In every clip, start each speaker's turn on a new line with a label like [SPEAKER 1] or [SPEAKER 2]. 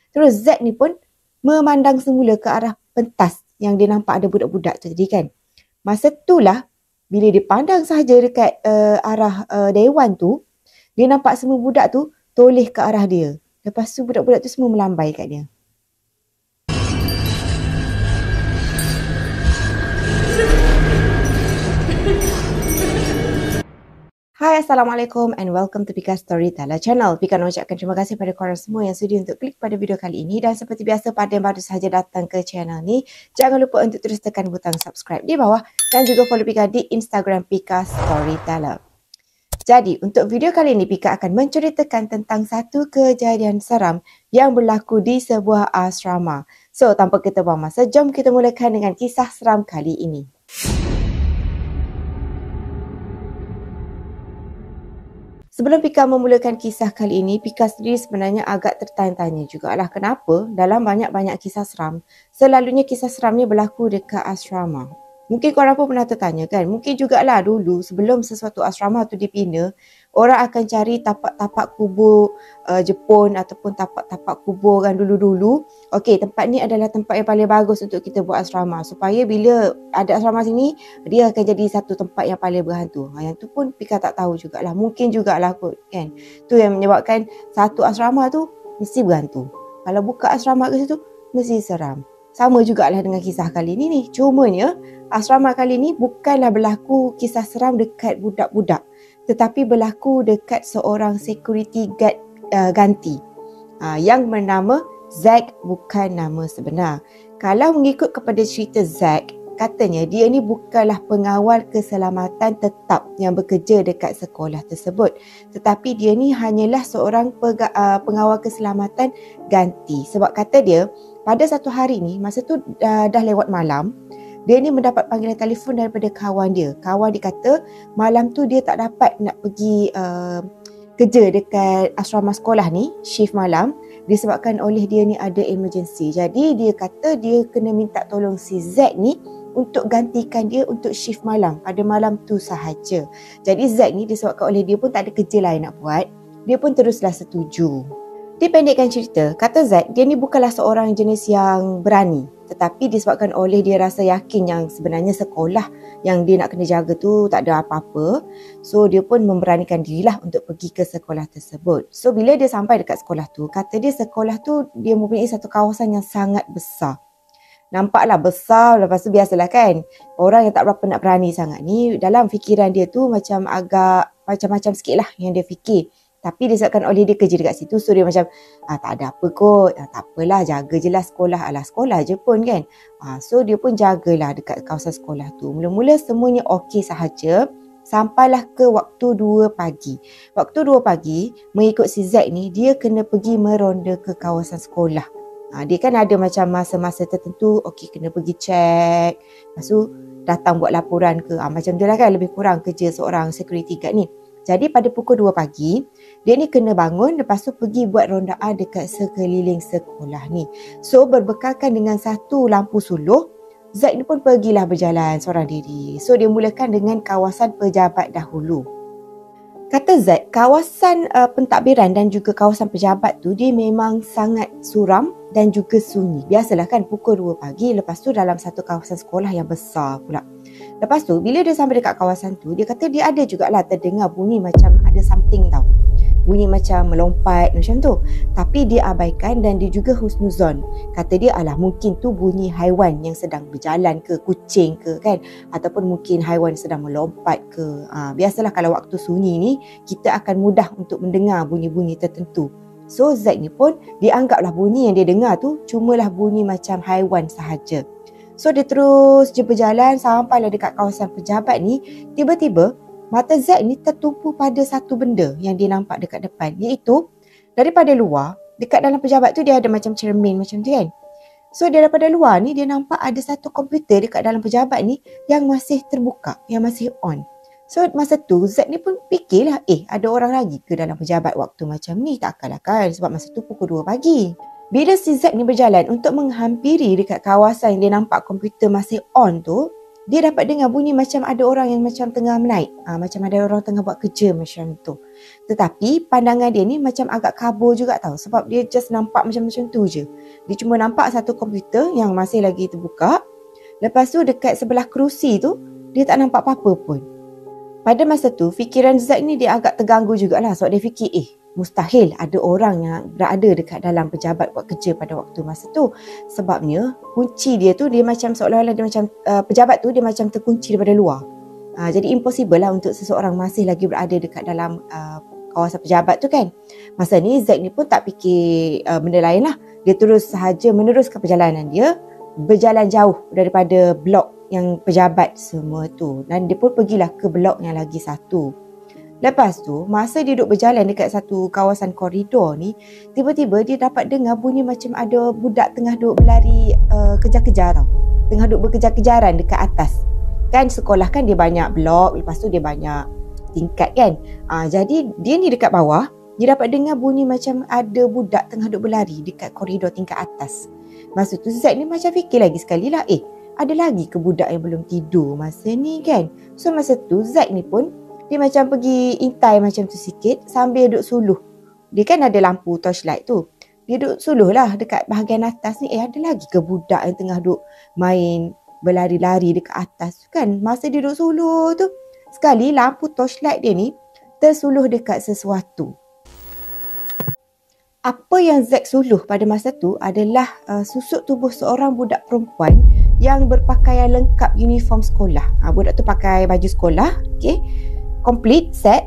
[SPEAKER 1] Terus Z ni pun memandang semula ke arah pentas yang dia nampak ada budak-budak tu tadi kan. Masa itulah bila dia pandang sahaja dekat arah dewan tu, dia nampak semua budak tu toleh ke arah dia. Lepas tu budak-budak tu semua melambai kat dia. Hai, Assalamualaikum and welcome to Pika Storyteller Channel. Pika nak ucapkan terima kasih pada korang semua yang sudi untuk klik pada video kali ini. Dan seperti biasa, pada yang baru sahaja datang ke channel ni, jangan lupa untuk terus tekan butang subscribe di bawah dan juga follow Pika di Instagram Pika Storyteller. Jadi, untuk video kali ini, Pika akan menceritakan tentang satu kejadian seram yang berlaku di sebuah asrama. So, tanpa kita buang masa, jom kita mulakan dengan kisah seram kali ini. Sebelum Pika memulakan kisah kali ini, Pika sendiri sebenarnya agak tertanya-tanya jugalah kenapa dalam banyak-banyak kisah seram, selalunya kisah seram ni berlaku dekat asrama. Mungkin korang pun pernah tertanya kan, mungkin jugalah dulu sebelum sesuatu asrama tu dibina, orang akan cari tapak-tapak kubur Jepun ataupun tapak-tapak kubur kan dulu-dulu. Okey, tempat ni adalah tempat yang paling bagus untuk kita buat asrama supaya bila ada asrama sini, dia akan jadi satu tempat yang paling berhantu. Yang tu pun Pika tak tahu jugalah. Mungkin jugalah kot kan. Tu yang menyebabkan satu asrama tu mesti berhantu. Kalau buka asrama ke situ, mesti seram. Sama jugalah dengan kisah kali ni ni. Cumanya asrama kali ni bukanlah berlaku kisah seram dekat budak-budak, tetapi berlaku dekat seorang security guard ganti yang bernama Zack, bukan nama sebenar. Kalau mengikut kepada cerita Zack, katanya dia ni bukanlah pengawal keselamatan tetap yang bekerja dekat sekolah tersebut, tetapi dia ni hanyalah seorang pengawal keselamatan ganti. Sebab kata dia, pada satu hari ni, masa tu dah lewat malam, dia ni mendapat panggilan telefon daripada kawan dia. Kawan dia kata malam tu dia tak dapat nak pergi kerja dekat asrama sekolah ni, shift malam, disebabkan oleh dia ni ada emergency. Jadi dia kata dia kena minta tolong si Z ni untuk gantikan dia untuk shift malam pada malam tu sahaja. Jadi Z ni disebabkan oleh dia pun tak ada kerja lain nak buat, dia pun teruslah setuju. Dipendekkan cerita, kata Z, dia ni bukanlah seorang jenis yang berani, tetapi disebabkan oleh dia rasa yakin yang sebenarnya sekolah yang dia nak kena jaga tu tak ada apa-apa, so dia pun memberanikan dirilah untuk pergi ke sekolah tersebut. So bila dia sampai dekat sekolah tu, kata dia sekolah tu dia mempunyai satu kawasan yang sangat besar. Nampaklah besar, lepas tu biasalah kan, orang yang tak berapa nak berani sangat ni, dalam fikiran dia tu macam agak macam-macam sikit lah yang dia fikir. Tapi disebabkan oleh dia kerja dekat situ, so dia macam tak ada apa kot, tak apalah, jaga je lah sekolah, alah sekolah je pun kan. So dia pun jagalah dekat kawasan sekolah tu. Mula-mula semuanya okey sahaja, sampailah ke waktu 2 pagi. Waktu 2 pagi, mengikut si Z ni, dia kena pergi meronda ke kawasan sekolah. Dia kan ada macam masa-masa tertentu, okey kena pergi check, lepas tu datang buat laporan ke, macam tu lah kan lebih kurang kerja seorang security guard ni. Jadi pada pukul 2 pagi, dia ni kena bangun, lepas tu pergi buat rondaan dekat sekeliling sekolah ni. So berbekalkan dengan satu lampu suluh, Zack ni pun pergilah berjalan seorang diri. So dia mulakan dengan kawasan pejabat dahulu. Kata Zack, kawasan pentadbiran dan juga kawasan pejabat tu dia memang sangat suram dan juga sunyi. Biasalah kan pukul 2 pagi, lepas tu dalam satu kawasan sekolah yang besar pula. Lepas tu, bila dia sampai dekat kawasan tu, dia kata dia ada jugalah terdengar bunyi macam ada something tau. Bunyi macam melompat macam tu. Tapi dia abaikan dan dia juga husnuzon. Kata dia, alah mungkin tu bunyi haiwan yang sedang berjalan ke, kucing ke kan. Ataupun mungkin haiwan sedang melompat ke. Biasalah kalau waktu sunyi ni, kita akan mudah untuk mendengar bunyi-bunyi tertentu. So Zack ni pun, dia anggaplah bunyi yang dia dengar tu, cumalah bunyi macam haiwan sahaja. So dia terus je berjalan sampailah dekat kawasan pejabat ni. Tiba-tiba mata Zack ni tertumpu pada satu benda yang dia nampak dekat depan, iaitu daripada luar, dekat dalam pejabat tu dia ada macam cermin macam tu kan. So daripada luar ni dia nampak ada satu komputer dekat dalam pejabat ni yang masih terbuka, yang masih on. So masa tu Zack ni pun fikirlah, ada orang lagi ke dalam pejabat waktu macam ni? Takkanlah kan, sebab masa tu pukul 2 pagi. Bila si Zack ni berjalan untuk menghampiri dekat kawasan yang dia nampak komputer masih on tu, dia dapat dengar bunyi macam ada orang yang macam tengah menaik. Macam ada orang tengah buat kerja macam tu. Tetapi pandangan dia ni macam agak kabur juga tau. Sebab dia just nampak macam-macam tu je. Dia cuma nampak satu komputer yang masih lagi terbuka. Lepas tu dekat sebelah kerusi tu, dia tak nampak apa-apa pun. Pada masa tu, fikiran Zack ni dia agak terganggu jugalah. Sebab dia fikir, mustahil ada orang yang berada dekat dalam pejabat buat kerja pada waktu masa tu. Sebabnya kunci dia tu dia macam seolah-olah dia macam pejabat tu dia macam terkunci daripada luar. Jadi impossible lah untuk seseorang masih lagi berada dekat dalam kawasan pejabat tu kan. Masa ni Zack ni pun tak fikir benda lain lah. Dia terus sahaja meneruskan perjalanan dia, berjalan jauh daripada blok yang pejabat semua tu. Dan dia pun pergilah ke blok yang lagi satu. Lepas tu, masa dia duduk berjalan dekat satu kawasan koridor ni, tiba-tiba dia dapat dengar bunyi macam ada budak tengah duduk berlari kejar-kejar tau. Tengah duduk berkejar-kejaran dekat atas. Kan sekolah kan dia banyak blok, lepas tu dia banyak tingkat kan. Jadi dia ni dekat bawah, dia dapat dengar bunyi macam ada budak tengah duduk berlari dekat koridor tingkat atas. Masa tu Zack ni macam fikir lagi sekali lah, ada lagi ke budak yang belum tidur masa ni kan. So masa tu Zack ni pun dia macam pergi intai macam tu sikit sambil duduk suluh. Dia kan ada lampu torchlight tu. Dia duduk suluh lah dekat bahagian atas ni. Ada lagi ke budak yang tengah duduk main berlari-lari dekat atas tu kan. Masa dia duduk suluh tu, sekali lampu torchlight dia ni tersuluh dekat sesuatu. Apa yang Zack suluh pada masa tu adalah susuk tubuh seorang budak perempuan yang berpakaian lengkap uniform sekolah. Budak tu pakai baju sekolah, complete set,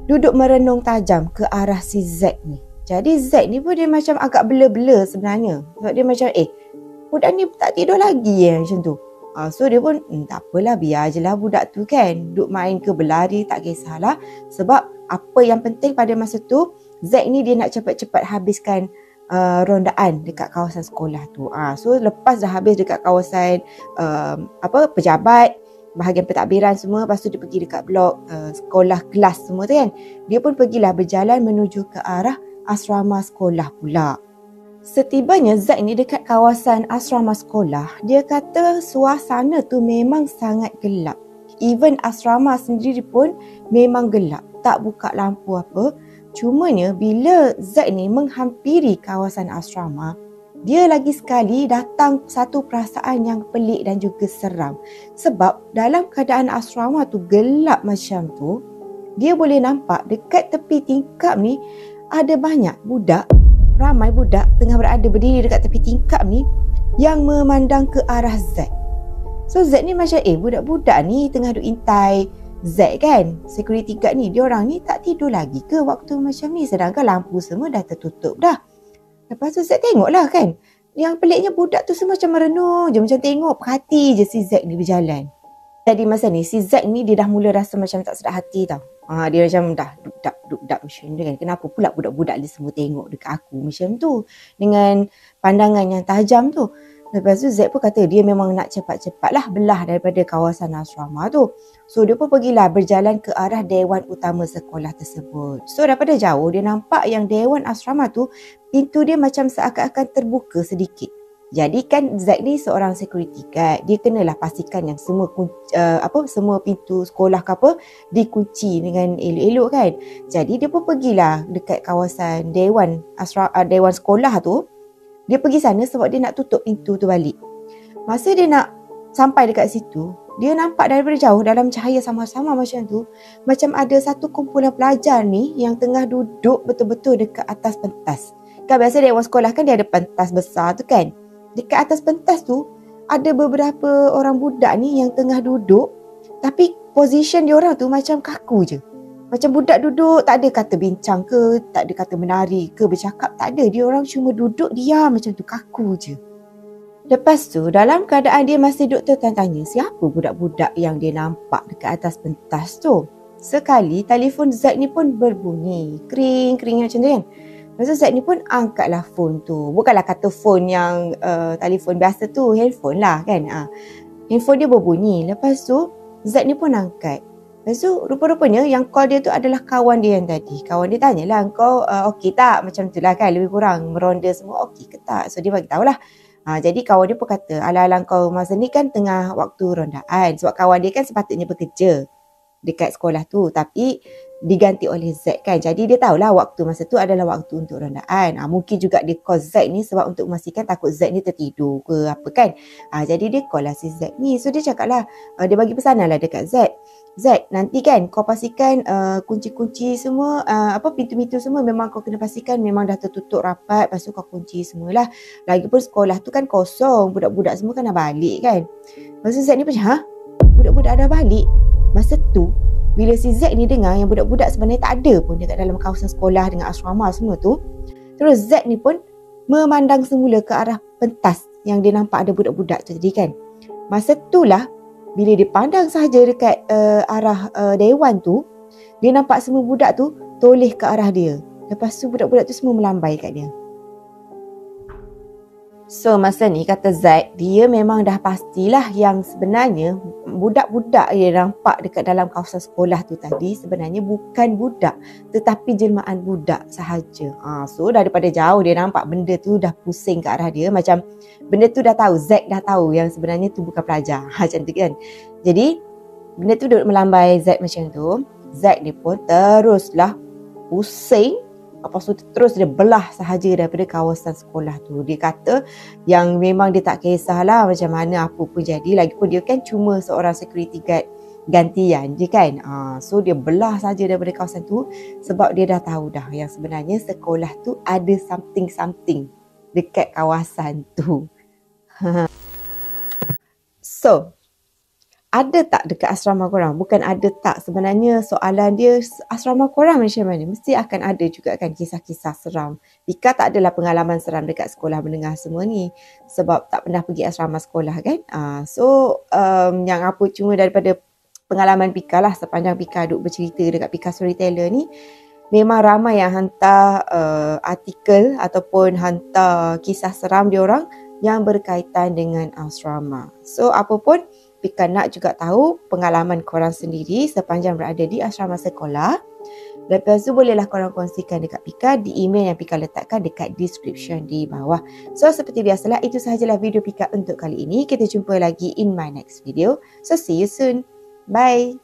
[SPEAKER 1] duduk merenung tajam ke arah si Zack ni. Jadi Zack ni pun dia macam agak blur-blur sebenarnya. Sebab dia macam budak ni tak tidur lagi macam tu. So dia pun tak apalah, biar je lah budak tu kan duduk main ke berlari, tak kisahlah. Sebab apa yang penting pada masa tu, Zack ni dia nak cepat-cepat habiskan rondaan dekat kawasan sekolah tu. So lepas dah habis dekat kawasan pejabat, bahagian pentadbiran semua, lepas tu dia pergi dekat blok sekolah kelas semua tu kan. Dia pun pergilah berjalan menuju ke arah asrama sekolah pula. Setibanya Zack ni dekat kawasan asrama sekolah, dia kata suasana tu memang sangat gelap. Even asrama sendiri pun memang gelap, tak buka lampu apa. Cumanya bila Zack ni menghampiri kawasan asrama, dia lagi sekali datang satu perasaan yang pelik dan juga seram. Sebab dalam keadaan asrama tu gelap macam tu, dia boleh nampak dekat tepi tingkap ni ada banyak budak, ramai budak tengah berada berdiri dekat tepi tingkap ni yang memandang ke arah Zack. So Zack ni macam budak-budak ni tengah duk intai Zack kan, security guard ni, diorang ni tak tidur lagi ke waktu macam ni, sedangkan lampu semua dah tertutup dah. Lepas tu Zack tengok lah kan, yang peliknya budak tu semua macam merenung je, macam tengok perhati je si Zack ni berjalan. Jadi masa ni si Zack ni dia dah mula rasa macam tak sedap hati tau. Dia macam dah duk-dap macam tu kan, kenapa pula budak-budak ni semua tengok dekat aku macam tu dengan pandangan yang tajam tu. Lepas tu Zack pun kata dia memang nak cepat-cepatlah belah daripada kawasan asrama tu. So dia pun pergilah berjalan ke arah dewan utama sekolah tersebut. So daripada jauh dia nampak yang dewan asrama tu pintu dia macam seakan-akan terbuka sedikit. Jadi kan Zack ni seorang security guard, dia kenalah pastikan yang semua semua pintu sekolah ke apa dikunci dengan elok-elok kan. Jadi dia pun pergilah dekat kawasan dewan sekolah tu. Dia pergi sana sebab dia nak tutup pintu tu balik. Masa dia nak sampai dekat situ, dia nampak daripada jauh dalam cahaya sama-sama macam tu, macam ada satu kumpulan pelajar ni yang tengah duduk betul-betul dekat atas pentas. Kan biasa dewan sekolah kan dia ada pentas besar tu kan. Dekat atas pentas tu ada beberapa orang budak ni yang tengah duduk, tapi position dia orang tu macam kaku je. Macam budak duduk, tak ada kata bincang ke, tak ada kata menari ke, bercakap, tak ada. Dia orang cuma duduk diam macam tu, kaku je. Lepas tu, dalam keadaan dia masih duduk tertanya-tanya, siapa budak-budak yang dia nampak dekat atas pentas tu? Sekali, telefon Zack ni pun berbunyi. Kering-kering macam tu kan. Lepas tu Zack ni pun angkatlah phone tu. Bukanlah kata phone yang telefon biasa tu, handphone lah kan. Handphone dia berbunyi. Lepas tu, Zack ni pun angkat. Lepas tu rupa-rupanya yang call dia tu adalah kawan dia yang tadi. Kawan dia tanyalah, kau okey tak? Macam tu lah kan, lebih kurang meronda semua okey ke tak? So dia bagi tahulah, Jadi kawan dia pun kata, alang-alang kau masa ni kan tengah waktu rondaan. Sebab kawan dia kan sepatutnya bekerja dekat sekolah tu, tapi diganti oleh Z kan. Jadi dia tahulah waktu masa tu adalah waktu untuk rondaan. Mungkin juga dia call Z ni sebab untuk memastikan takut Z ni tertidur ke apa kan. Jadi dia call lah si Z ni. So dia cakap lah, dia bagi pesanan lah dekat Z. Z, nanti kan kau pastikan kunci-kunci semua, pintu-pintu semua memang kau kena pastikan memang dah tertutup rapat. Lepas tu kau kunci semualah. Lagipun sekolah tu kan kosong, budak-budak semua kan dah balik kan. Lepas tu Z ni macam, budak-budak dah balik? Masa tu, bila si Z ni dengar yang budak-budak sebenarnya tak ada pun dekat dalam kawasan sekolah dengan asrama semua tu, terus Z ni pun memandang semula ke arah pentas yang dia nampak ada budak-budak tu tadi kan. Masa tu lah, bila dia pandang sahaja dekat arah dewan tu, dia nampak semua budak tu toleh ke arah dia. Lepas tu budak-budak tu semua melambai kat dia. So masa ni kata Z, dia memang dah pastilah yang sebenarnya budak-budak dia nampak dekat dalam kawasan sekolah tu tadi sebenarnya bukan budak, tetapi jelmaan budak sahaja. So daripada jauh dia nampak benda tu dah pusing ke arah dia, macam benda tu dah tahu, Z dah tahu yang sebenarnya tu bukan pelajar. Macam tu kan. Jadi benda tu duduk melambai Z macam tu. Z ni pun teruslah pusing. Lepas tu terus dia belah sahaja daripada kawasan sekolah tu. Dia kata yang memang dia tak kisahlah macam mana apa pun jadi. Lagipun dia kan cuma seorang security guard gantian je kan. So dia belah sahaja daripada kawasan tu sebab dia dah tahu dah yang sebenarnya sekolah tu ada something-something dekat kawasan tu. So, ada tak dekat asrama korang? Bukan ada tak, sebenarnya soalan dia asrama korang macam mana? Mesti akan ada juga kan kisah-kisah seram. Pika tak adalah pengalaman seram dekat sekolah menengah semua ni sebab tak pernah pergi asrama sekolah kan. Yang apa cuma daripada pengalaman Pika lah sepanjang Pika duk bercerita dekat Pika Storyteller ni, memang ramai yang hantar artikel ataupun hantar kisah seram diorang yang berkaitan dengan asrama. So apa pun, Pika nak juga tahu pengalaman korang sendiri sepanjang berada di asrama sekolah. Lepas tu bolehlah korang kongsikan dekat Pika di email yang Pika letakkan dekat description di bawah. So seperti biasalah, itu sahajalah video Pika untuk kali ini. Kita jumpa lagi in my next video. So see you soon. Bye.